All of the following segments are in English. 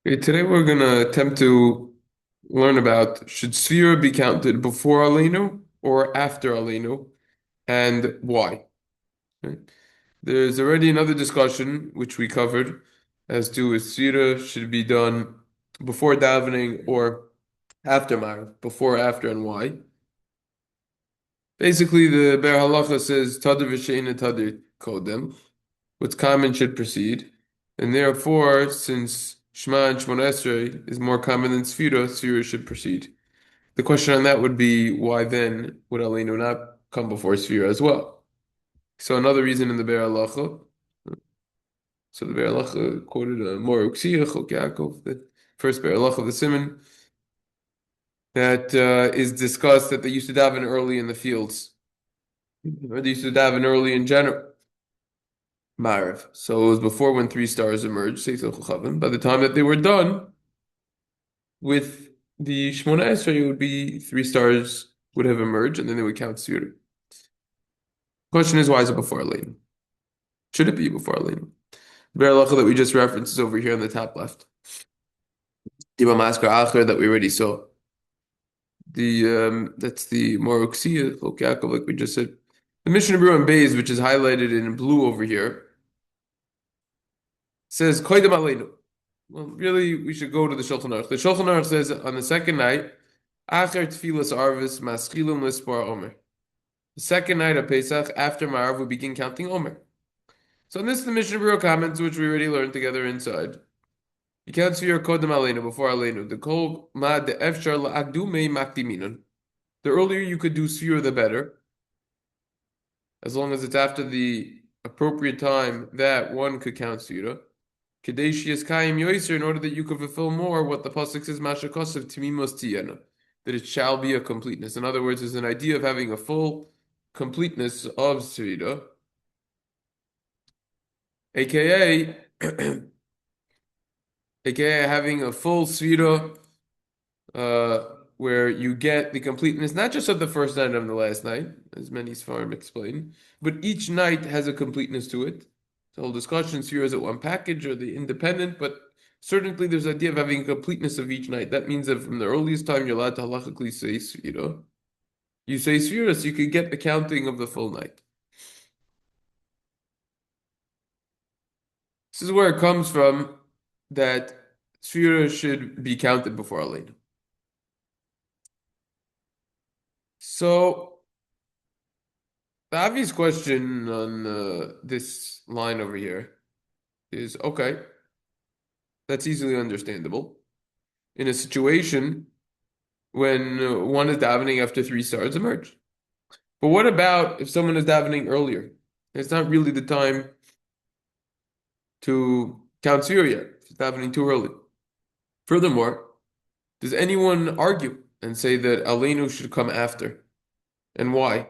Okay, today we're going to attempt to learn about should Sefira be counted before alenu or after alenu and why. Okay. There's already another discussion which we covered as to if Sefira should be done before davening or after Marav, before, after, and why. Basically, the Ber Halacha says Tadir v'sheina Tadir kodem. What's common should precede, and therefore, since Shema and shemoneh esray is more common than Sefira, Sefira should precede. The question on that would be why then would alenu not come before Sefira as well? So another reason in the Ber Halacha. So the Ber Halacha quoted a more Chok Yaakov, the first Ber Halacha of the Simon, that is discussed that they used to daven early in the fields, or they used to daven early in general. Marav. So it was before when three stars emerged, Seisel Chachavim. By the time that they were done with the shemoneh esray, it would be three stars would have emerged, and then they would count Sefira. Question is, why is it before Alenu? Should it be before Alenu? The halacha that we just referenced is over here on the top left. The Maskar Acher that we already saw. That's the Moruksiya, Chok Yaakov, like we just said. The Mishnah Berura and Beis, which is highlighted in blue over here, says Koydem Alenu. Well, really, we should go to the Shulchan Aruch. The Shulchan Aruch says on the second night, Acher Tfilas Arvis Maschilum Lispar Omer. The second night of Pesach, after Marav, we begin counting Omer. So this is the Mishnah Berura comments, which we already learned together inside. You count Sefira Kodem Aleinu, before Aleinu. The Kol Ma De Efshar La'agdumei Makdiminon. The earlier you could do Sefira, the better. As long as it's after the appropriate time that one could count Sefira. Kadeshias Kayim Yoiser, in order that you could fulfill more what the pasuk says, Masha Kosev Timimos Tiheyna, that it shall be a completeness. In other words, there's an idea of having a full completeness of Sefira, aka aka having a full Sefira, where you get the completeness not just of the first night and the last night, as many Sfarim explain, but each night has a completeness to it. The whole discussion here is it one package or the independent, but certainly there's the idea of having a completeness of each night. That means that from the earliest time you're allowed to halachically say Sefira. You say Sefira so you can get the counting of the full night. This is where it comes from that Sefira should be counted before Alenu. So the obvious question on this line over here is, okay, that's easily understandable. In a situation when one is davening after three stars emerge. But what about if someone is davening earlier? It's not really the time to count Sefira yet. It's davening too early. Furthermore, does anyone argue and say that Alenu should come after? And why?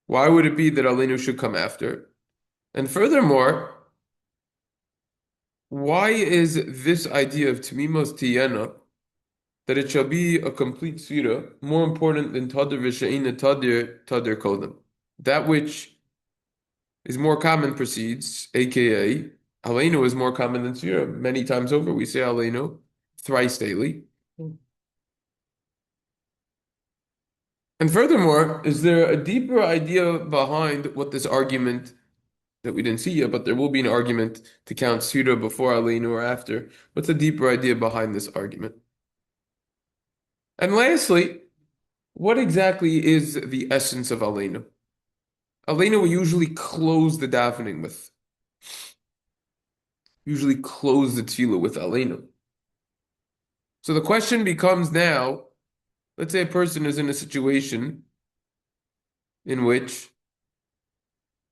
Why would it be that Alenu should come after? And furthermore, why is this idea of Tamimos Tiheyna, that it shall be a complete Sefira, more important than Tadir v'sheina Tadir Kodem? That which is more common precedes, aka Alenu is more common than Sefira. Many times over, we say Alenu thrice daily. And furthermore, is there a deeper idea behind what this argument that we didn't see yet, but there will be an argument to count Sefira before Alenu or after? What's the deeper idea behind this argument? And lastly, what exactly is the essence of Alenu? Alenu we usually close the davening with. Usually close the tefillah with Alenu. So the question becomes now, let's say a person is in a situation in which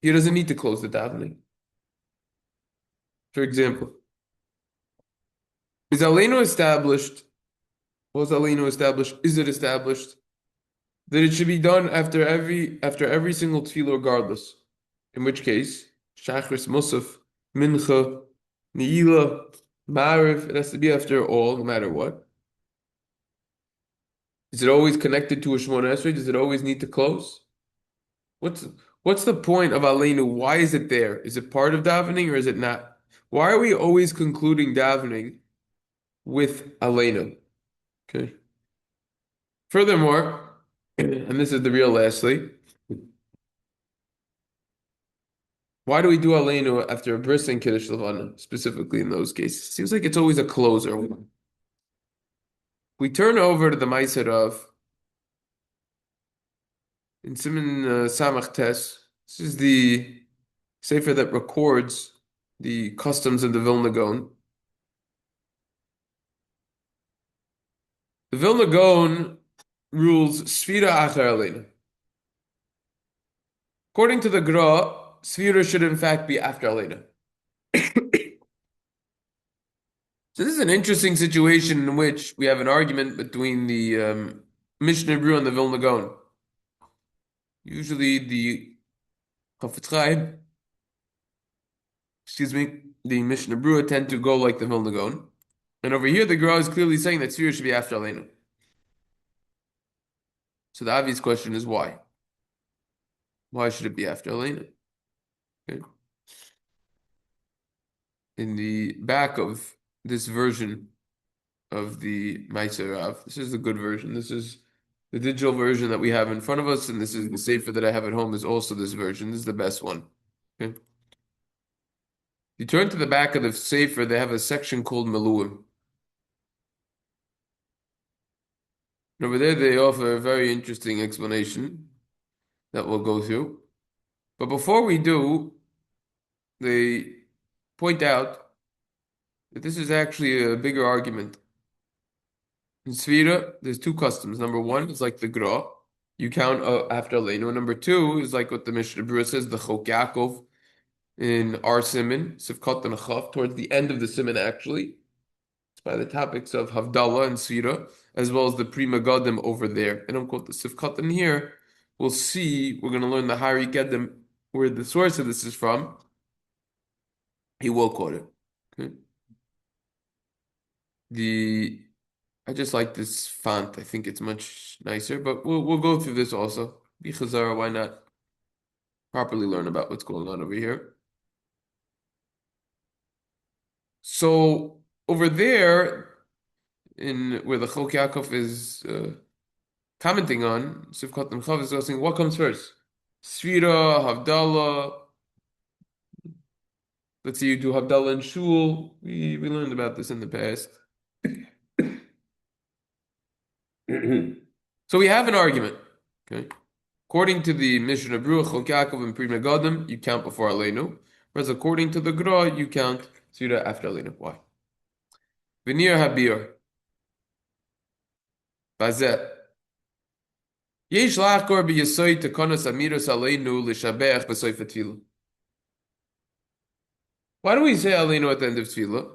he doesn't need to close the davening. For example, is Alenu established? Was Alenu established? Is it established that it should be done after every single tefillah regardless? In which case, Shachris, Musaf, Mincha, Ne'ilah, Ma'ariv, it has to be after all, no matter what. Is it always connected to a shemoneh esray? Does it always need to close? What's the point of Alenu? Why is it there? Is it part of davening or is it not? Why are we always concluding davening with alanu? Okay. Furthermore, and this is the real lastly, why do we do alanu after a bris and kiddush levana, specifically in those cases? Seems like it's always a closer. We turn over to the Ma'aser of in Siman Samach Tes. This is the sefer that records the customs of the Vilna Gaon. The Vilna Gaon rules Sefira Achar Alenu. According to the Gra, Sefira should in fact be after Alenu. So this is an interesting situation in which we have an argument between the Mishnah Berura and the Vilna Gaon. Usually the Chafetz Chaim, the Mishnah Berura tend to go like the Vilna Gaon. And over here the Gra is clearly saying that Sefira should be after Alenu. So the obvious question is why? Why should it be after Alenu? Okay. In the back of this version of the Ma'aser Rav, this is the good version. This is the digital version that we have in front of us, and this is the sefer that I have at home is also this version. This is the best one. Okay. You turn to the back of the sefer, they have a section called Meluim. And over there, they offer a very interesting explanation that we'll go through. But before we do, they point out that this is actually a bigger argument. In Sefira, there's two customs. Number one is like the Gra, you count after Alenu. And number two is like what the Mishnah Berura says, the Chok Yaakov in our Siman, Sivkot and Chav, towards the end of the Siman actually. It's by the topics of Havdalah and Sefira, as well as the Pri Megadim over there. And I'll quote the Sivkot in here. We'll see, we're going to learn the Hari Gedim, where the source of this is from. He will quote it. Okay. I just like this font. I think it's much nicer, but we'll go through this also. Be Chazara, why not properly learn about what's going on over here? So over there, in where the Chok Yaakov is commenting on, Sivkot and Chav is asking, what comes first? Sefira, Havdalah. Let's say you do Havdalah and Shul. We learned about this in the past. So we have an argument. Okay. According to the Mishnah Berura, Chok Yaakov and Pri Megadim, you count before Alenu. Whereas according to the Gra, you count Sefira after Alenu. Why? V'nir habir. Bazeh. Yesh lachkor b'yesoy tekonos amiros Alenu l'shabeach b'soif tefillah. Why do we say Alenu at the end of tefillah?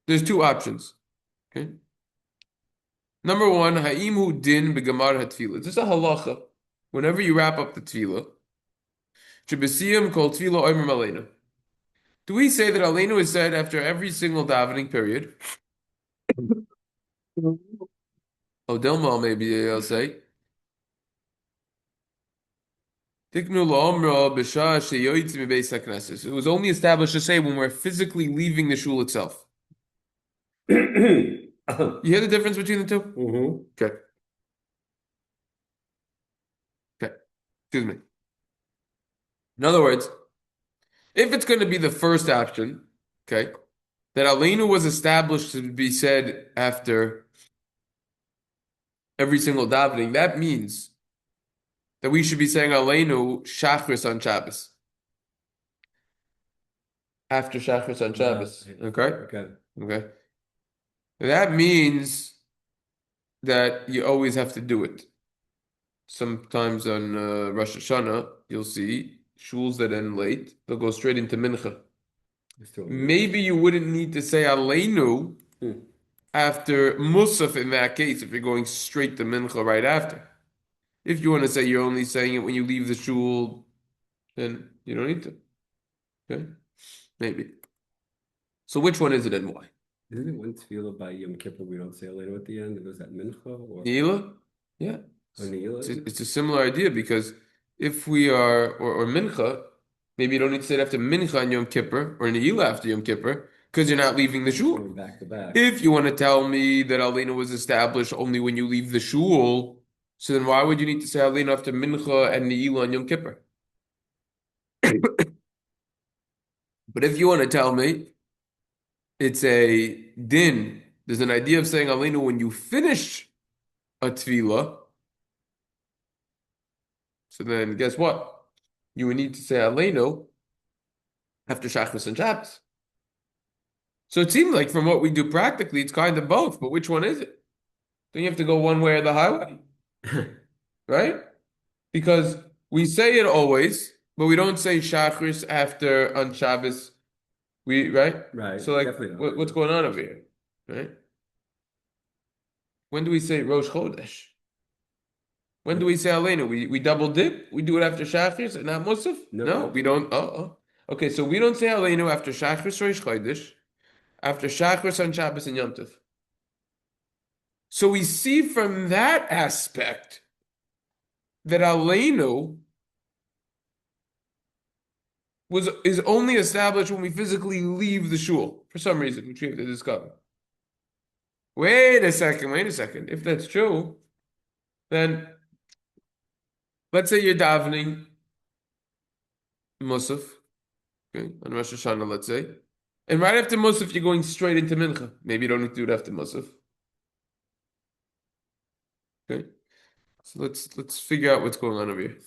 There's two options. Okay. Number one, ha'imu din b'gamar hatefillah. This is a halacha. Whenever you wrap up the tefillah, shebesiyam kol tefillah omer malenu. Do we say that alenu is said after every single davening period? Dilma, maybe I'll say. It was only established to say when we're physically leaving the shul itself. You hear the difference between the two? Mm-hmm. Okay. Excuse me. In other words, if it's going to be the first option, okay, that alenu was established to be said after every single davening, that means that we should be saying alenu shachris on Shabbos. After shachris on Shabbos. Okay. That means that you always have to do it. Sometimes on Rosh Hashanah, you'll see shuls that end late, they'll go straight into mincha. Maybe you wouldn't need to say alenu after musaf in that case, if you're going straight to mincha right after. If you want to say you're only saying it when you leave the shul, then you don't need to. Okay? Maybe. So which one is it and why? Isn't it when tefillah by Yom Kippur we don't say alenu at the end? It goes at mincha or Neila? Yeah. Neila? It's a similar idea because if we are or mincha, Maybe you don't need to say it after Mincha on Yom Kippur or Ne'ilah after Yom Kippur because you're not leaving the shul. Going back to back. If you want to tell me that alenu was established only when you leave the shul, so then why would you need to say alenu after Mincha and Ne'ilah on Yom Kippur? But if you want to tell me it's a din, there's an idea of saying alenu when you finish a tefillah, so then guess what? You would need to say alenu after Shachris and Shabbos. So it seemed like from what we do practically, it's kind of both, but which one is it? Then you have to go one way or the highway, right? Because we say it always, but we don't say Shachris after on Shabbos. Right? Right. So like, Definitely what's going on over here, right? When do we say Rosh Chodesh? When do we say Aleinu? We double dip? We do it after Shachris and not Musaf? No, we don't. Okay, so we don't say Aleinu after Shachris Rosh Chodesh, after Shachris on Shabbos and Yom Tov. So we see from that aspect that Aleinu is only established when we physically leave the shul for some reason, which we have to discover. Wait a second. If that's true, then let's say you're davening Musaf, okay, on Rosh Hashanah, let's say, and right after Musaf, you're going straight into Mincha. Maybe you don't need to do it after Musaf. Okay, so let's figure out what's going on over here.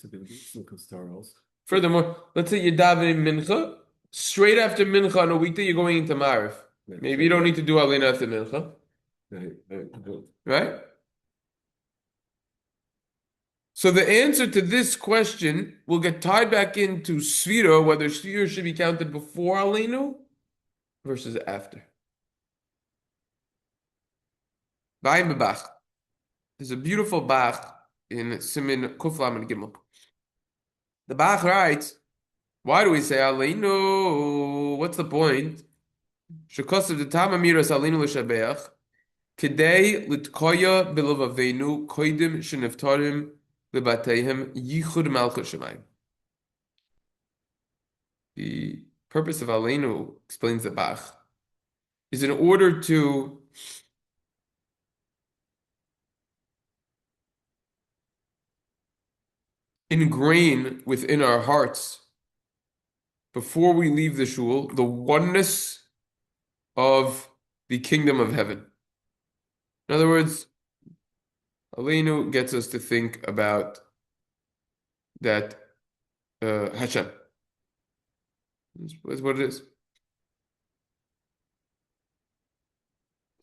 Furthermore, let's say you're davening Mincha. Straight after Mincha on a weekday, you're going into Mariv. Maybe you don't need to do Alena after Mincha. Right? So the answer to this question will get tied back into Sefira, whether Sefira should be counted before Alenu versus after. There's a beautiful Bach in Simin Kuflam and Gimel. The Bach writes, why do we say Alenu? What's the point? Shekosav the Tam Amiras Alenu l'shabeach Kedei litkoya bilavavenu koidim sheniftarim libateihem yichud malchut shemayim. The purpose of Alenu, explains the Bach, is in order to ingrain within our hearts, before we leave the shul, the oneness of the kingdom of heaven. In other words, Alenu gets us to think about that Hashem. That's what it is.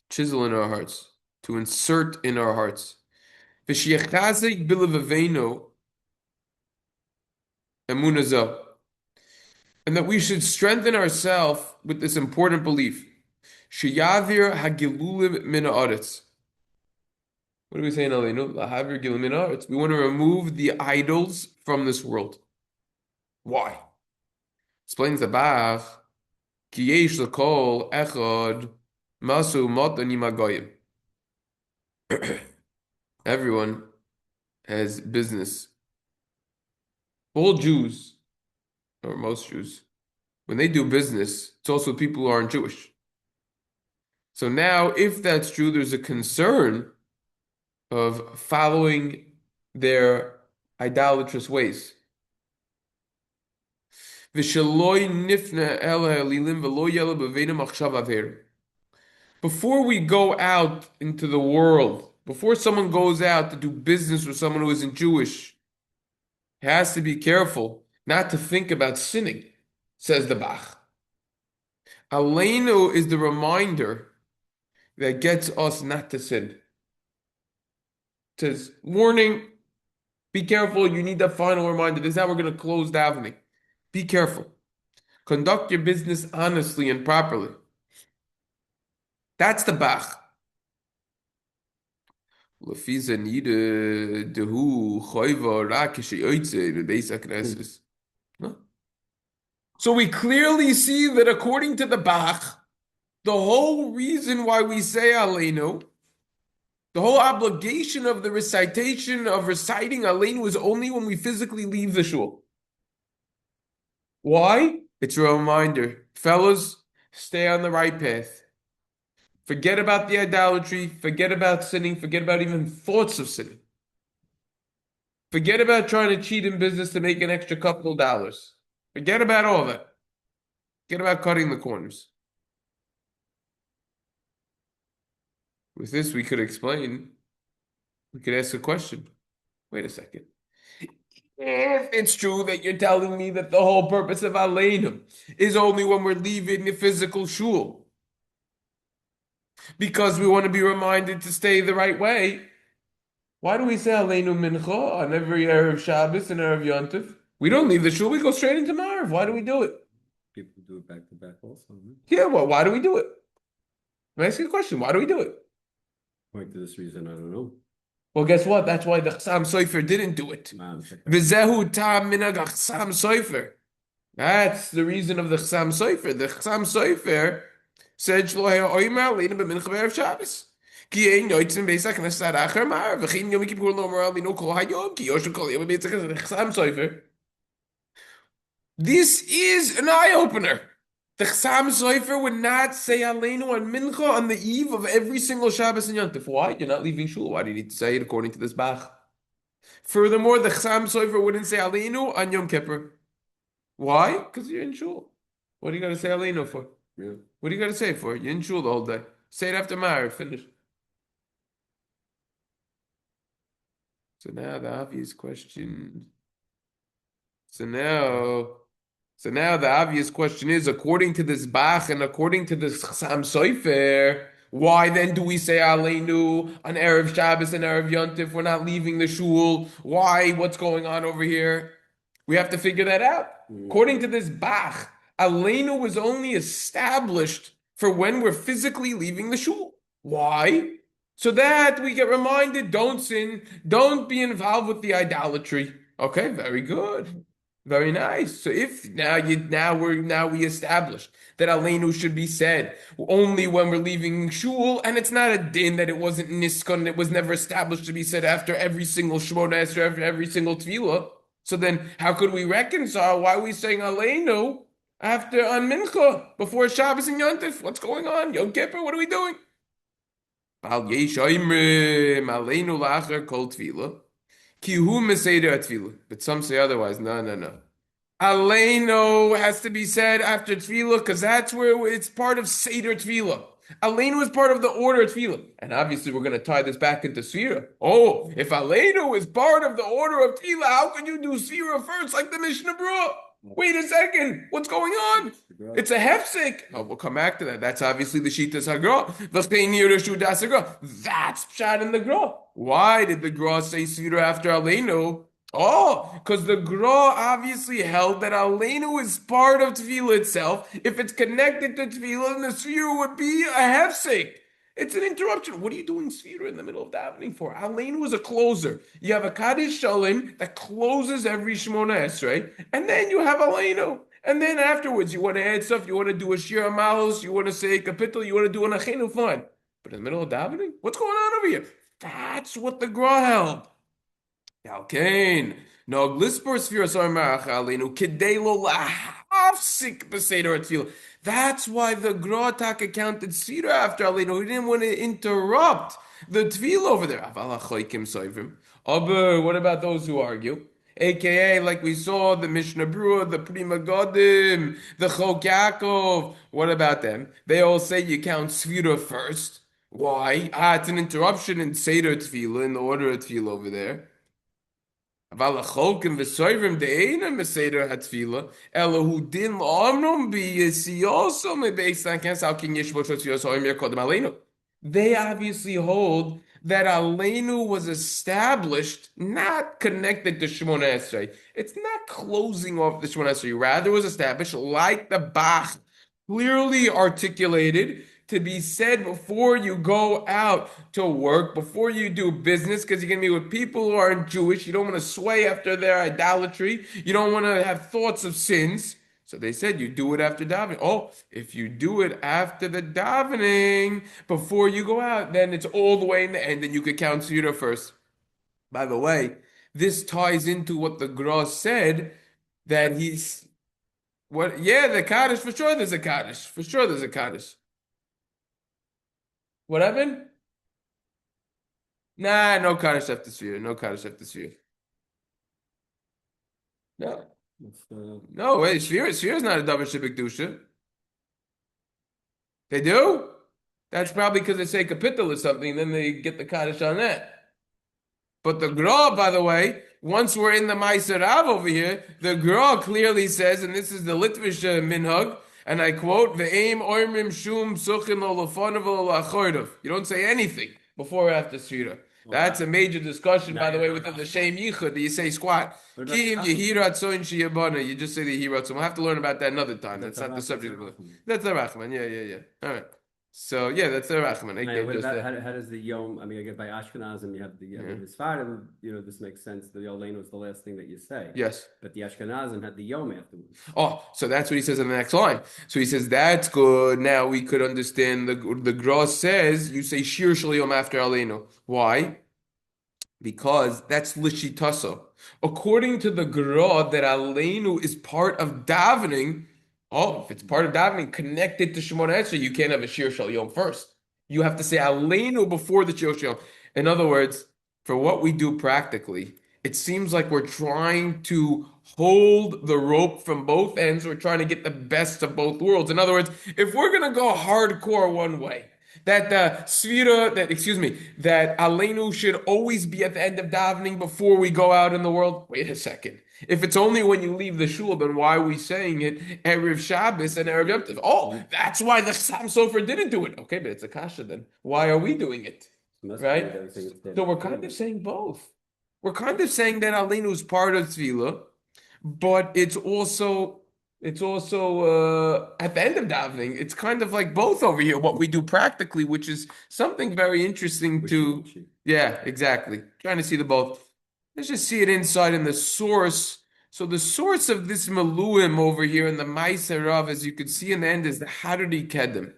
Chisel in our hearts, to insert in our hearts. V'shiachazek bilavavenu emunah, and that we should strengthen ourselves with this important belief. Sheyavir hagilulim min haaretz. What do we say in Alenu? Lahavir gilulim min haaretz. We want to remove the idols from this world. Why? Explains the Bach. Ki yesh l'kol echad masu matan yimagoyim. Everyone has business. All Jews, or most Jews, when they do business, it's also people who aren't Jewish. So now, if that's true, there's a concern of following their idolatrous ways. Before we go out into the world, before someone goes out to do business with someone who isn't Jewish, he has to be careful not to think about sinning, says the Bach. Alenu is the reminder that gets us not to sin. It says, warning, be careful, you need that final reminder. This is how we're going to close davening. Be careful. Conduct your business honestly and properly. That's the Bach. So we clearly see that according to the Bach, the whole reason why we say Alenu, the whole obligation of the recitation of reciting Alenu is only when we physically leave the shul. Why? It's a reminder. Fellas, stay on the right path. Forget about the idolatry. Forget about sinning. Forget about even thoughts of sinning. Forget about trying to cheat in business to make an extra couple of dollars. Forget about all that. Forget about cutting the corners. With this, we could explain. We could ask a question. Wait a second. If it's true that you're telling me that the whole purpose of alanu is only when we're leaving the physical shul, because we want to be reminded to stay the right way, why do we say alanu mincha on every Erev Shabbos and Erev Yontif? We don't leave the shul, we go straight into Marav. Why do we do it? People do it back to back also. Huh? Yeah, well, why do we do it? I'm asking a question. Why do we do it? Point to this reason, I don't know. Well, guess what? That's why the Chassam Sofer didn't do it. V'zehu tam minag Chassam Sofer. That's the reason of the Chassam Sofer. The Chassam Sofer said, "Shlo haya omer leina b'mincha b'erev Shabbos. Ki ein yotzim beisach nesar acher mar v'chin yom kippur lo omer alinu kol hayom ki yoshu kol yom beisach." The Chassam Sofer. This is an eye opener. The Chassam Sofer would not say alenu on mincha on the eve of every single Shabbos and Yontif. Why? You're not leaving shul. Why do you need to say it according to this Bach? Furthermore, the Chassam Sofer wouldn't say alenu on Yom Kippur. Why? Because you're in shul. What do you got to say alenu for? Yeah. What do you got to say for? You're in shul the whole day. Say it after Ma'ariv. Finish. So now the obvious question. So now the obvious question is, according to this Bach and according to this Chassam Sofer, why then do we say Aleinu on Erev Shabbos and Erev Yontif? We're not leaving the shul. Why? What's going on over here? We have to figure that out. According to this Bach, Aleinu was only established for when we're physically leaving the shul. Why? So that we get reminded, don't sin, don't be involved with the idolatry. Okay, very good. Very nice. So if now we established that Aleinu should be said only when we're leaving shul, and it's not a din that it wasn't niskon, it was never established to be said after every single shemoneh, after every single tefillah. So then how could we reconcile why are we saying Aleinu after on Mincha before Shabbos and Yontif? What's going on? Yom Kippur, what are we doing? Aleinu lacher kol tefillah. But some say otherwise. No. Aleinu has to be said after tefillah because that's where it's part of Seder tefillah. Aleinu is part of the order of tefillah. And obviously we're going to tie this back into Sefira. Oh, if Aleinu is part of the order of tefillah, how can you do Sefira first like the Mishnah Berura? Wait a second. What's going on? It's a hefsek. Oh, we'll come back to that. That's obviously the Shitas HaGra. That's Pshat in the Gra. Why did the Gra say Sefira after Aleinu? Oh, because the Gra obviously held that Aleinu is part of Tefillah itself. If it's connected to Tefillah, then the Sefira would be a hefsek. It's an interruption. What are you doing Sefira in the middle of davening for? Aleinu is a closer. You have a Kaddish Shalom that closes every shemoneh esray, and then you have Aleinu. And then afterwards, you want to add stuff, you want to do a Shir Malos, you want to say a kapitel, you want to do an Achenu, fine. But in the middle of davening, what's going on over here? That's what the Gra held. Alkain. No glispor Sefira Sarmarach Aleinu Kidei lo lahafsik b'seder tefillah. That's why the Gra Taka counted Sefira after Aleinu. He didn't want to interrupt the tefillah over there. Aval hachoikim soivim. Aber what about those who argue? AKA, like we saw, the Mishnah Berura, the Megadim, the Chok Yaakov. What about them? They all say you count Sefira first. Why? It's an interruption in Seder Tefillah, in the order of Tefillah over there. אבל החולקים וסוירים דהיינה מסדר התפילה, אלא הוא דין לאמנם ביסיוסו מבייס הכנס על כן יש בו שציוסו אומר קודם עלינו. They obviously hold that Aleinu was established, not connected to shemoneh esray. It's not closing off the shemoneh esray. Rather, it was established like the Bach clearly articulated to be said before you go out to work, before you do business, because you're going to be with people who aren't Jewish. You don't want to sway after their idolatry. You don't want to have thoughts of sins. So they said you do it after davening. Oh, if you do it after the davening, before you go out, then it's all the way in the end, and you could count Sefira first. By the way, this ties into what the Gra said, that he's What? Yeah, the Kaddish, for sure there's a Kaddish. For sure there's a Kaddish. What happened? Nah, no Kaddish after Sefira. No Kaddish after Sefira. No. What's No, wait, Sefira's not a davar shebekdusha. They do? That's probably because they say kapitel or something, then they get the Kaddish on that. But the Gra, by the way, once we're in the Meiser Rav over here, the Gra clearly says, and this is the Litvish minhag, and I quote, "Ve'eim oimrim shum suchim olafonav olachorav." You don't say anything before or after Sfira. That's a major discussion, by the way, within the Shem Yichud. You say squat. Ki im yehirat soin sheyabana. You just say the yehirat. So we'll have to learn about that another time. That's not the subject of it. That's the Rachman. Yeah. All right. So yeah, that's the Rachman. How does the Yom? I mean, I get by Ashkenazim, you have the Sfarim. This makes sense. The Yolenu is the last thing that you say. Yes. But the Ashkenazim had the Yom afterwards. Oh, so that's what he says in the next line. So he says that's good. Now we could understand the Gra says you say Shir Shel Yom after Aleinu. Why? Because that's Lishitasa. According to the Gra, that Aleinu is part of davening. Oh, if it's part of davening connected to shemoneh esray, you can't have a Shir Shel Yom first. You have to say Aleinu before the Shir Shel Yom. In other words, for what we do practically, it seems like we're trying to hold the rope from both ends. We're trying to get the best of both worlds. In other words, if we're going to go hardcore one way, that that Aleinu should always be at the end of davening before we go out in the world. Wait a second. If it's only when you leave the shul, then why are we saying it Erev Shabbos and Erev Yom Tov? Oh, that's why the Sam Sofer didn't do it. Okay, but it's a kasha then. Why are we doing it? Right? So we're kind of saying both. We're kind of saying that Aleinu is part of Tefillah, but it's also at the end of davening. It's kind of like both over here. What we do practically, which is something very interesting to. Yeah, exactly. Trying to see the both. Let's just see it inside in the source. So the source of this Maluim over here in the Meiser Rav, as you can see in the end, is the Harari Kedem.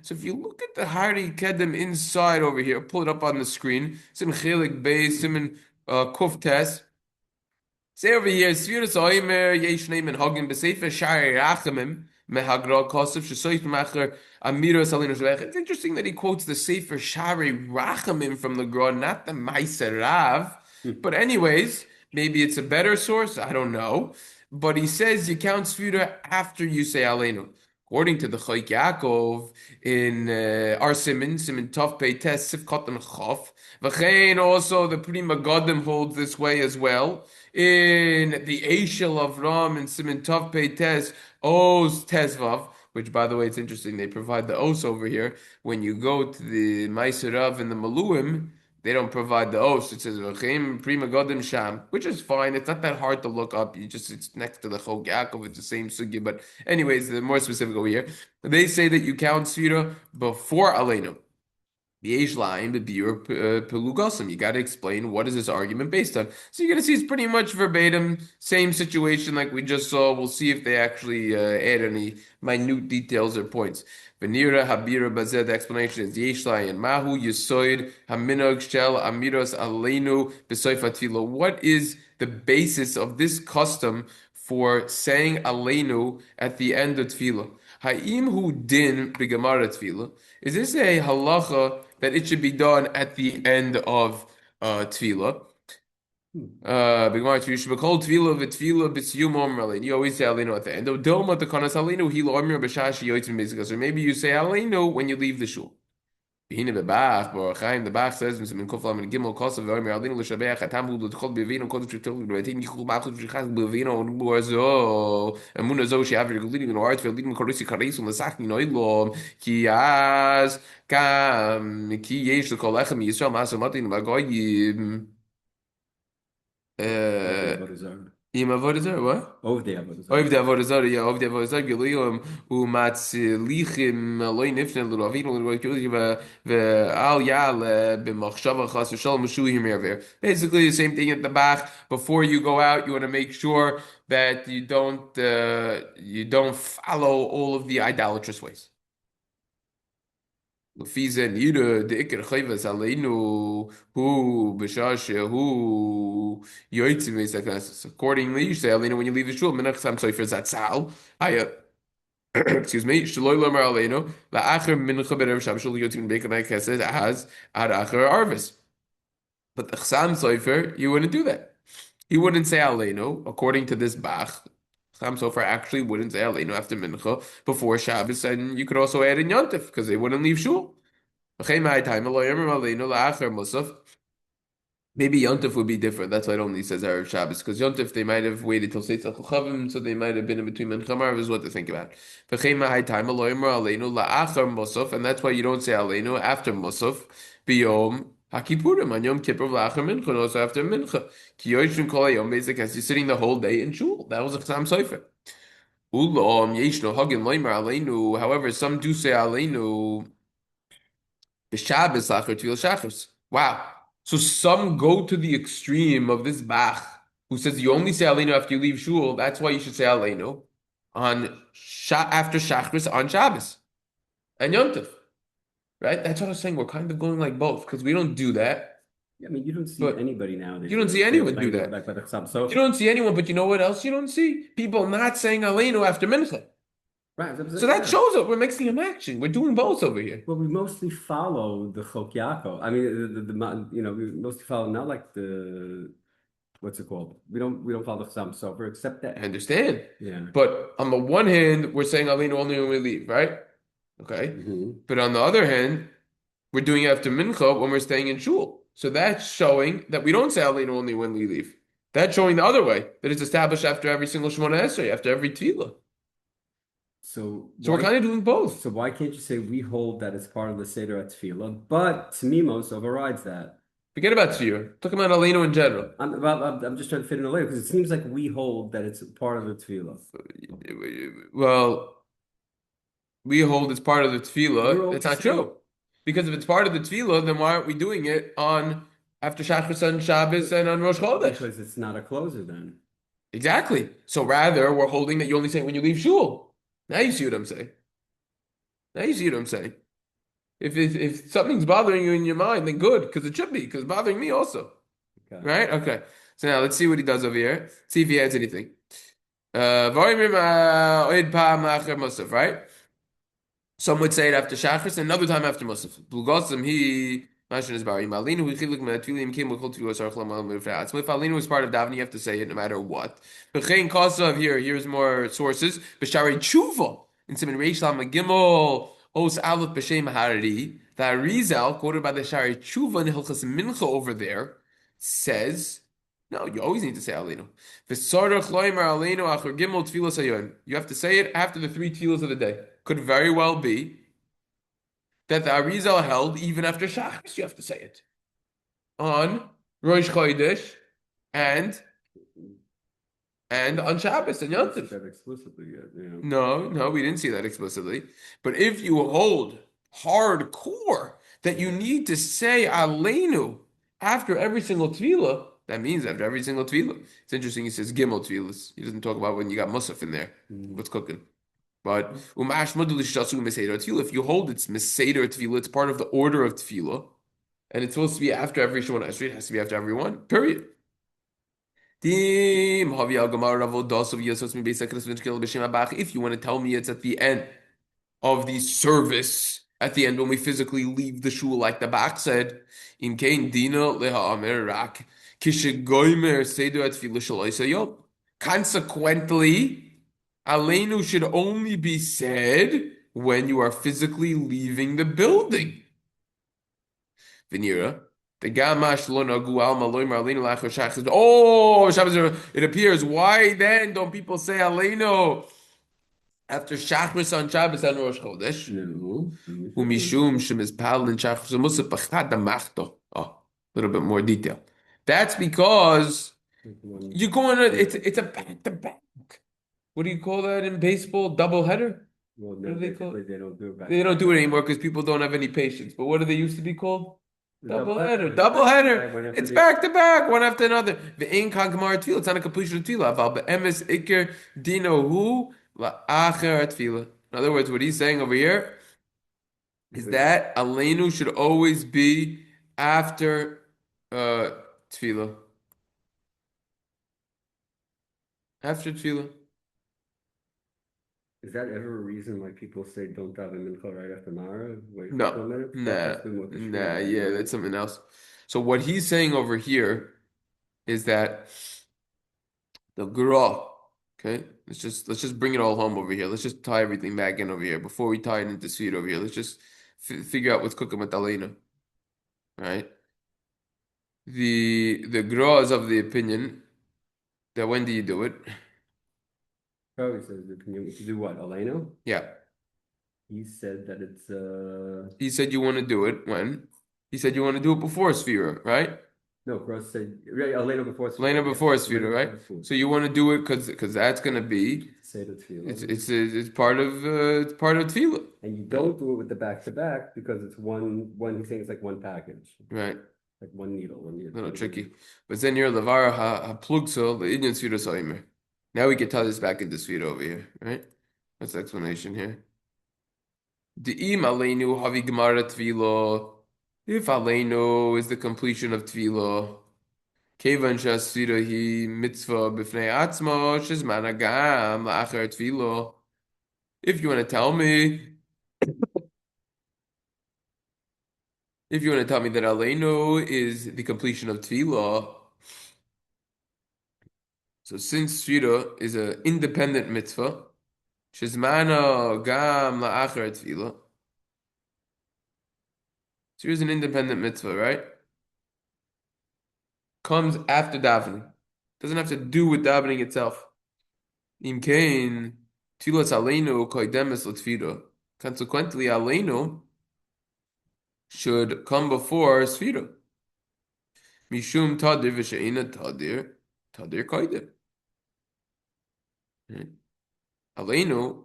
So if you look at the Harari Kedem inside over here, pull it up on the screen. Sim Chelik Beis, Sim Kuf Tes. Say over here, Sfiras omer yesh name and hagim b'sefer shari rachamim mehagra kosef shesoyt macher amiros alinu shlech. It's interesting that he quotes the sefer shari rachamim from the Gra, not the Meiser Rav. But anyways, maybe it's a better source. I don't know. But he says you count Sfira after you say Aleinu. According to the Chok Yaakov in our Siman Tov Pei Tes Sif Kotan Chof. V'chein also the Pri Megadim holds this way as well. In the Eishel of Ram and Siman Tov Pei Tes Oz Tesvav, which by the way, it's interesting. They provide the os over here. When you go to the Meiser Rav and the Maluim, they don't provide the os. It says V'chein Pri Megadim Sham, which is fine. It's not that hard to look up. It's next to the Chok Yaakov. It's the same sugya. But anyways, the more specific over here, they say that you count Sfira before Aleinu. The line, the biur pelugosim. You got to explain what is this argument based on. So you're going to see it's pretty much verbatim, same situation like we just saw. We'll see if they actually add any minute details or points. Venira habira bazeh. The explanation is yesh and mahu yisoid haminog shel amiros aleinu b'soifa tefillah. What is the basis of this custom for saying aleinu at the end of tefillah? Ha'im hu din b'gemara tefillah. Is this a halacha that it should be done at the end of tefillah? You should be called tefillah v'tefillah b'siyum omer. You always say aleinu at the end. Dilma tekanas aleinu hilo omer b'shashi yotzim b'zikos. Or maybe you say aleinu when you leave the shul. Hine bebach, Chaim the Bach says, "Min kofla min gimel kosav v'omer aleinu l'shabech hatam hu l'tchol b'vino kodesh v'tol v'etin yichul ma'achud v'shchaz b'vino u'zo emuna zo she'aver g'lidim v'noart v'lidim korisi kareis u'l'sach min oilom ki az kam ki yesh l'kol lechem yisrael ma'aseh matin v'agoyim." Im avodah zarah, what? Of the avodah zarah. Of the avodah zarah, yeah. Of the avodah zarah, Giluim u'matzlichim loy nifne l'ravinu l'roikul ve'al yal b'machshava chas v'shalom m'shuhim erver. Basically, the same thing at the back. Before you go out, you want to make sure that you don't follow all of the idolatrous ways. לפי זה נראה דעיקר חייבס עלינו הוא בשעה שהוא יוצא מבית הכנסת. Accordingly, you say עלינו when you leave the shul. מנח סתם סופר זצ"ל. Excuse me, שלא לומר עלינו, לאחר מנחה בערב שבת שלא יוצאים מבית הכנסת, אז עד אחר ערבס. But the Chassam Sofer, you wouldn't do that. He wouldn't say Aleinu, according to this Bach. Chassam Sofer actually wouldn't say Aleinu after Mincha before Shabbos, and you could also add in Yontif because they wouldn't leave shul. Maybe Yontif would be different. That's why it only says Erev Shabbos. Because Yontif, they might have waited till Seitzach Chavim, so they might have been in between Mincha and Marv, is what to think about. And that's why you don't say Aleinu after Musaf, Biyom HaKippurim, on Yom Kippur, V'achar Mincha, and also after Mincha. Ki Yoshim Kol HaYom, basically, as you're sitting the whole day in Shul. That was a Chassam Sofer. However, some do say Aleinu B'Shabbos Lachar Tefillah Shachris. Wow. So some go to the extreme of this Bach, who says you only say Aleinu after you leave shul. That's why you should say Aleinu on after Shachris on Shabbos and Yom Tov, right? That's what I was saying. We're kind of going like both because we don't do that. I mean, you don't see anybody nowadays. You don't see anyone do that. You don't see anyone, but you know what else you don't see? People not saying Aleinu after Mincha. Right. So that shows up we're mixing and matching. We're doing both over here. Well, we mostly follow the Chok Yaakov. I mean, we mostly follow not like the what's it called? We don't follow the Chassam Sofer except that. I understand. Yeah. But on the one hand, we're saying Aleinu only when we leave, right? Okay. But on the other hand, we're doing it after Mincha when we're staying in shul. So that's showing that we don't say Aleinu only when we leave. That's showing the other way, that it's established after every single shemoneh esray, after every tefillah. So we're kind of doing both. So why can't you say we hold that it's part of the Seder at Tefillah, but Tamimos overrides that? Forget about Tefillah. Talk about Aleinu in general. I'm just trying to fit in a later because it seems like we hold that it's part of the Tefillah. Well, we hold it's part of the Tefillah. It's not true. Because if it's part of the Tefillah, then why aren't we doing it on after Shachris and Shabbos and on Rosh Chodesh? Because it's not a closer then. Exactly. So rather, we're holding that you only say it when you leave shul. Now you see what I'm saying. If something's bothering you in your mind, then good, because it should be, because it's bothering me also. Okay. Right? Okay. So now let's see what he does over here. See if he adds anything. Right? Some would say it after Shachris, and another time after Musaf. If Alinu is part of davening, you have to say it no matter what. Here's more sources. B'shari tshuva in Siman Reish Lamed Gimel Os Aleph B'Shem Harari. The Arizal quoted by the Shari Tshuva in Hilchas Mincha over there says, no, you always need to say Alinu. You have to say it after the 3 tefillas of the day. Could very well be that the Arizal held even after Shachris, you have to say it. On Rosh Chodesh and on Shabbos and Yom Tov. That explicitly yet, yeah. No, we didn't see that explicitly. But if you hold hardcore that you need to say Aleinu after every single tefillah, that means after every single tefillah. It's interesting, he says Gimel tefillahs. He doesn't talk about when you got Musaf in there, what's cooking. But if you hold it's Meseder Tefillah, it's part of the order of Tefillah, and it's supposed to be after every shemoneh esray, it has to be after every one, period. If you want to tell me it's at the end of the service, at the end when we physically leave the shul, like the Bach said, in Kain Dina Leha Omer Rak Kishegoimer Seder Tefillah Shaloisa. Consequently, Aleinu should only be said when you are physically leaving the building. Venira. Oh, it appears. Why then don't people say Aleinu after Shachris on Shabbos and Rosh Chodesh? Oh, a little bit more detail. That's because you're going to, it's a back-to-back. What do you call that in baseball? Double header? Well, What do they call it? They don't do it back. They don't do it anymore because people don't have any patience. But what do they used to be called? Double header. It's back to back, one after another. It's not a completion of tefillah. In other words, what he's saying over here is that alenu should always be after uh tefillah. After tefillah. Is that ever a reason why people say don't daven mincha right after Mara? Wait for a couple No, of minutes? That nah, has been what the nah, shmona yeah, says. that's something else. So what he's saying over here is that the gra, okay? Let's just bring it all home over here. Let's just tie everything back in over here before we tie it into sweet over here. Let's just figure out what's cooking with alena, right? The gra is of the opinion that when do you do it? Probably says if you do what, alanu? Yeah, He said that it's he said you want to do it when? He said you want to do it before Sefira, right? no, Cross said right, alanu before Lena Sefira. Yes, before alanu Sefira, right? before Sefira. So you want to do it because that's gonna be Say the tefillah. it's part of tefillah, And you don't do it with the back to back because it's one he's saying it's like one package. right? Like one needle, one needle. A little tricky. But then you're Lavara ha plugso the Indian Sfira omer. Now we can tie this back into Sfira over here, right? That's the explanation here. De'im aleinu havi gemara tvilo. If aleinu is the completion of tvilo, kevan shasfira hi mitzvah b'fnei atzmo shizman agam la'achar tvilo. If you want to tell me, if you want to tell me that aleinu is the completion of tvilo, so since Sfira is an independent mitzvah, shizmano gam la'achar tefillah. Sfira is an independent mitzvah, right? Comes after davening. Doesn't have to do with davening itself. Im kain tefillas aleinu koidemes l'tefillah. Consequently, aleinu should come before Sfira. Mishum tadir v'she'ina tadir koidem. Right? Aleinu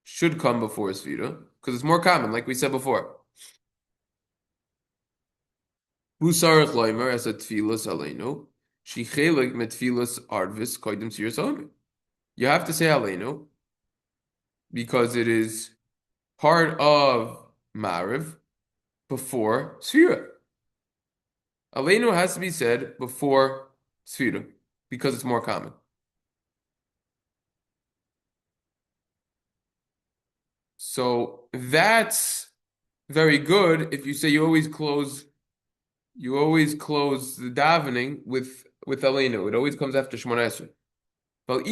should come before Sfira because it's more common, like we said before. Busarach loimer as a tefillas aleinu, shechelik metfilas arvis koidim siras omer. You have to say aleinu because it is part of Mariv before Sfira. Aleinu has to be said before Sfira because it's more common. So that's very good if you say you always close the davening with aleinu. It always comes after shemoneh. But if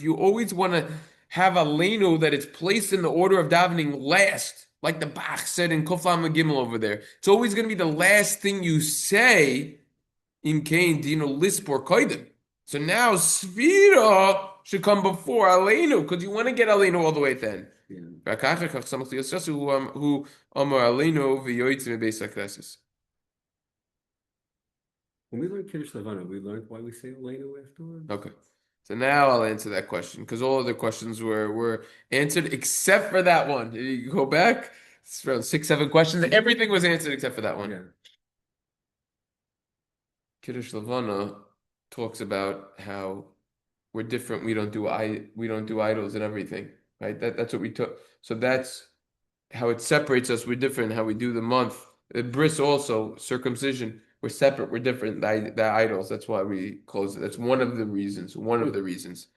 you always want to have aleinu that it's placed in the order of davening last, like the Bach said in Koflam Gimel over there, it's always going to be the last thing you say in Kain Dino Lispor Koidim. So now Sfira should come before aleinu because you want to get aleinu all the way at the end. Who omer aleinu v'yoytzim beis hakneses. When we learned Kiddush Levana, we learned why we say alanu afterwards. Okay. So now I'll answer that question because all other questions were answered except for that one. You go back, it's around 6, 7 questions. Everything was answered except for that one. Yeah. Kiddush Levana talks about how we're different. We don't do idols and everything, right? That's what we took. So that's how it separates us. We're different. How we do the month. Bris also circumcision. We're separate. We're different. The idols. That's why we close it. That's one of the reasons. One of the reasons.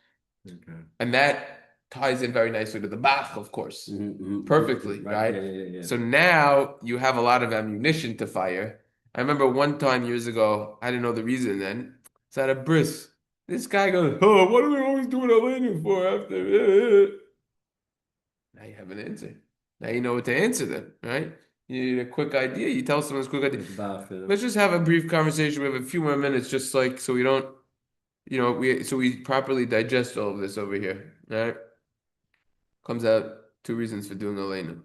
Okay. And that ties in very nicely to the Bach, of course, perfectly, right? Yeah. So now you have a lot of ammunition to fire. I remember one time years ago, I didn't know the reason then. It's at a bris. This guy goes, "Oh, what do we always do an alenu for after?" Now you have an answer. Now you know what to answer then, right? You need a quick idea. You tell someone a quick idea. Let's just have a brief conversation. We have a few more minutes, just like so we don't, we properly digest all of this over here. All right. Comes out 2 reasons for doing alenu.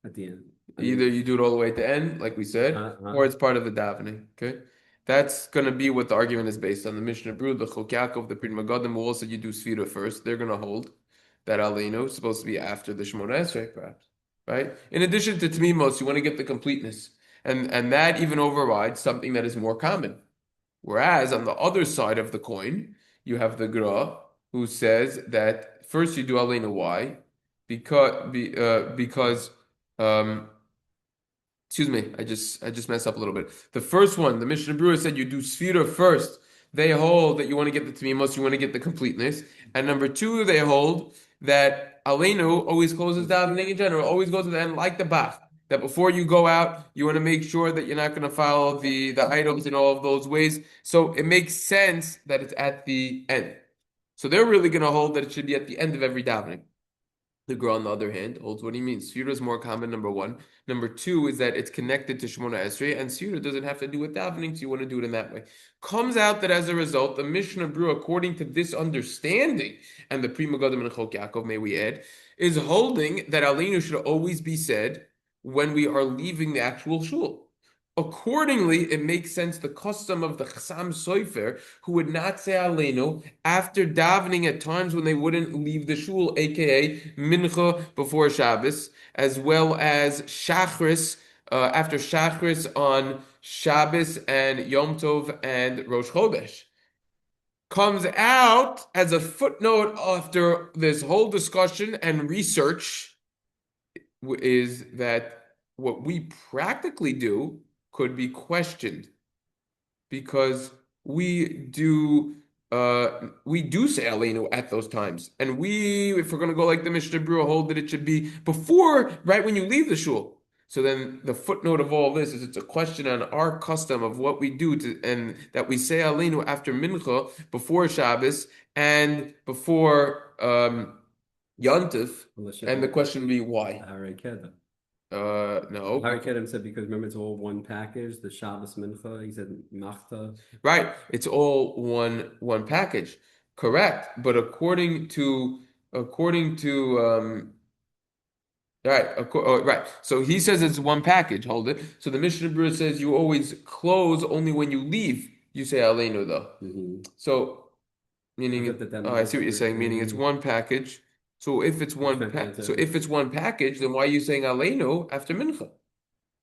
At the end. Either you do it all the way at the end, like we said, or it's part of the davening. Okay. That's going to be what the argument is based on. The Mishnah Berura, the Chok Yaakov, the Megadim will also you do Sefira first. They're going to hold that alenu is supposed to be after the shemoneh esray, perhaps, right? In addition to Tamimot, you want to get the completeness, and that even overrides something that is more common. Whereas on the other side of the coin, you have the Gra who says that first you do alenu. Why? because excuse me, I just messed up a little bit. The first one, the Mishnah Berura said you do Sefira first. They hold that you want to get the Tamimos, you want to get the completeness. And number two, they hold that alenu always closes davening in general, always goes to the end like the Bach. That before you go out, you want to make sure that you're not going to follow the items in all of those ways. So it makes sense that it's at the end. So they're really going to hold that it should be at the end of every davening. The girl, on the other hand, holds what he means. Sefira is more common, number one. Number two is that it's connected to shemoneh esray, and Sefira doesn't have to do with davening, so you want to do it in that way. Comes out that as a result, the Mishnah Berura, according to this understanding, and the Pri Megadim and Chok Yaakov, may we add, is holding that alanu should always be said when we are leaving the actual shul. Accordingly, it makes sense the custom of the Chassam Sofer, who would not say alenu after davening at times when they wouldn't leave the shul, aka mincha before Shabbos, as well as shachris after shachris on Shabbos and Yom Tov and Rosh Chodesh. Comes out as a footnote after this whole discussion and research is that what we practically do could be questioned because we do say alenu at those times, and if we're going to go like the Mishnah Berura, hold that it should be before, right when you leave the shul. So then the footnote of all this is it's a question on our custom of what we do and that we say alenu after mincha, before Shabbos and before Yontif, and the question would be why. No. Harry said because remember it's all one package. The Shabbos Mincha, he said Machta. Right, it's all one package. Correct, but according to right. So he says it's one package. Hold it. So the Mishnah Berura says you always close only when you leave. You say alenu though. So meaning I see what you're saying. Meaning it's one package. So if it's one package, then why are you saying alenu after mincha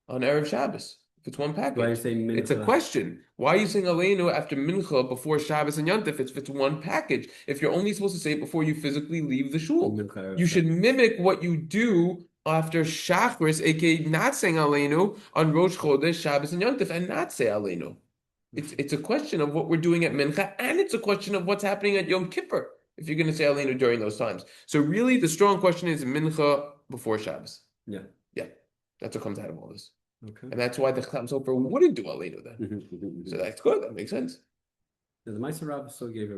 on Erev Shabbos? If it's one package, why are you saying mincha? It's a question. Why are you saying alenu after mincha before Shabbos and Yontif? If it's one package, if you're only supposed to say it before you physically leave the shul, you should mimic what you do after Shachris, aka not saying alenu on Rosh Chodesh, Shabbos, and Yontif, and not say alenu. It's a question of what we're doing at mincha, and it's a question of what's happening at Yom Kippur if you're going to say alenu during those times. So really, the strong question is mincha before Shabbos. Yeah, that's what comes out of all this. Okay, and that's why the Chassam Sofer wouldn't do alenu then. So that's good. That makes sense. The Meiser Rav still gave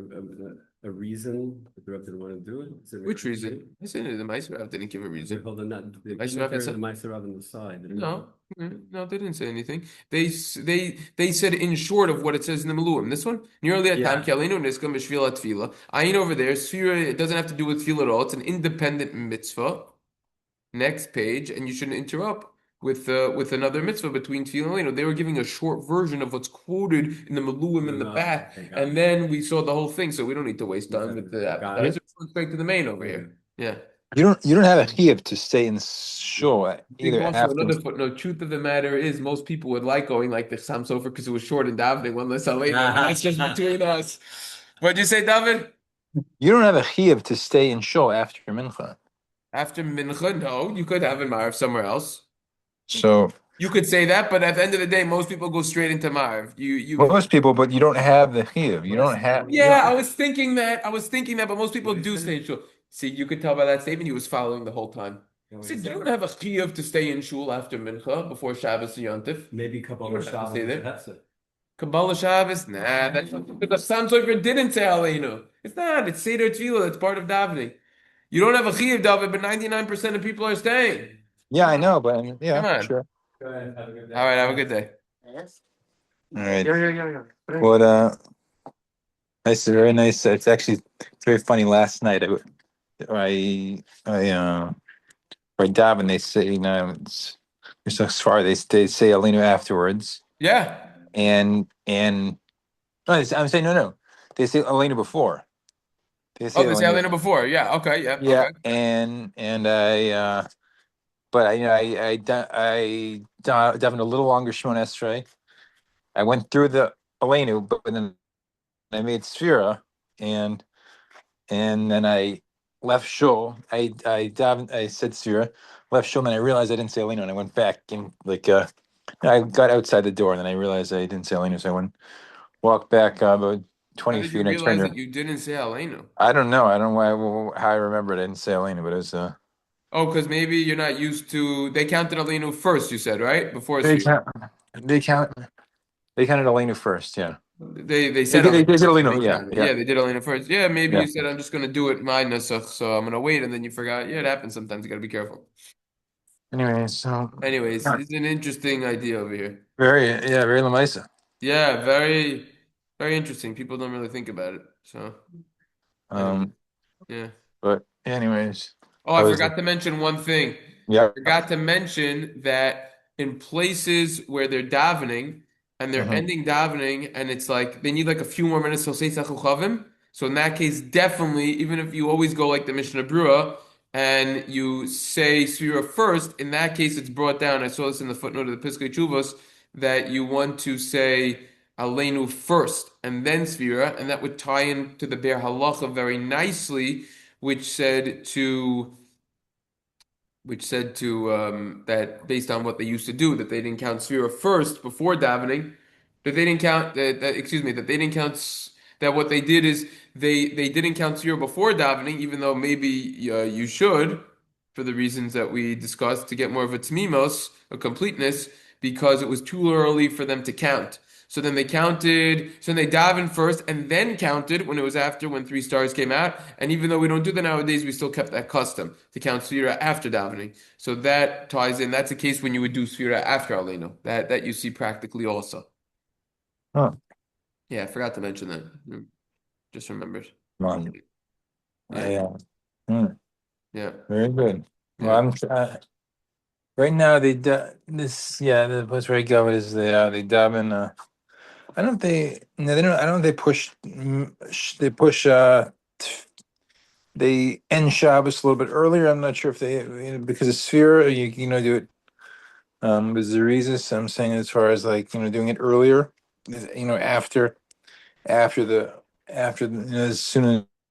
a reason that the Rav didn't want to do it. Which reason? I said the Meiser Rav didn't give a reason. Hold on, the Meiser Rav on the side. No, they didn't say anything. They said in short of what it says in the Meluim. This one, nearly at time kialenu niskam b'shvila tefila. Ayin over there, Sefira. It doesn't have to do with tefillah at all. It's an independent mitzvah. Next page, and you shouldn't interrupt with another mitzvah between tefillah and alenu. They were giving a short version of what's quoted in the Meluim in the back, and then we saw the whole thing. So we don't need to waste time with that. Let's go straight to the main over here. Yeah. You don't have a chiyuv to stay in shul either. Also, after. another footnote. Truth of the matter is, most people would like going like the Chassam Sofer because it was short and davening. One less alenu. That's just between us. What'd you say, David? You don't have a chiyuv to stay in shul after mincha. After mincha, no. You could have a ma'ariv somewhere else. So you could say that, but at the end of the day, most people go straight into ma'ariv. Most people, but you don't have the chiyuv. You don't have. Yeah, I was thinking that, but most people do stay in shul. See, you could tell by that statement he was following the whole time. See, you don't have a chiyuv to stay in shul after mincha before Shabbos and Yontif. Maybe Kabbalah Shabbos. Kabbalah Shabbos? Nah, that's not because Chassam Sofer didn't say alenu. It's not. It's Seder Tefillah. That's part of davening. You don't have a chiyuv, David, but 99% of people are staying. Yeah, I know, but yeah, come on. Sure. Go ahead, have a good day. All right, have a good day. All right. What nice, very nice. It's actually very funny. Last night, I daven. They say, it's so far they say alenu afterwards. Yeah. And no, I'm saying no. They say alenu before. They say alenu before. Yeah. Okay. Yeah. Yeah. Okay. And I. But I davened a little longer shemoneh esray. I went through the alenu, but then I made Sefira, and then I left shul. I said Sefira, left shul, and then I realized I didn't say alanu, and I went back and I got outside the door, and then I realized I didn't say alanu, so I walked back about How 20 did feet, you and I turned realize around. that you didn't say alanu? I don't know. I don't know how I remembered I didn't say alanu, but it was Oh, because maybe you're not used to. They counted alanu first. You said right before they Sefira. count they count they counted alanu first. Yeah, They they said did, alanu, so they alanu. Yeah, counted. yeah, Yeah, they did alanu first. Yeah, maybe yeah. you said I'm just gonna do it my nusach, so I'm gonna wait, and then you forgot. Yeah, it happens sometimes. You gotta be careful. Anyway, so Anyways, it's an interesting idea over here. very lamaisa. Yeah, very, very interesting. People don't really think about it. So anyway, Um, yeah. but anyways, Oh, I I was forgot to mention one thing. yeah. Forgot to mention that in places where they're davening and they're Mhm. ending davening and it's like they need like a few more minutes to say Sachuchavim. So in that case, definitely, even if you always go like the Mishnah Berura and you say Sefira first, in that case it's brought down. I saw this in the footnote of the Piskei Teshuvos that you want to say Aleinu first and then Sefira, and that would tie into the Be'er Halacha very nicely, which said to that based on what they used to do, that they didn't count Sefira first before davening, that they didn't count excuse me, that they didn't count that what they did is they didn't count Sefira before davening, even though maybe you should, for the reasons that we discussed, to get more of a tamimos, a completeness, because it was too early for them to count. So then they counted, so then they davened first and then counted when it was after, when three stars came out. And even though we don't do that nowadays, we still kept that custom to count Sefira after davening. So that ties in. That's the case when you would do Sefira after Aleno. That you see practically also. Huh. Yeah, I forgot to mention that. Just remembered. Come Yeah, hmm, yeah, very good. Well, yeah. right now the place where I go is they daven. I don't think no, they don't. I don't. They push. They push. They end Shabbos a little bit earlier. I'm not sure if they because it's Sefira. Do it. With Zerizis, I'm saying as far as like doing it earlier. After the as soon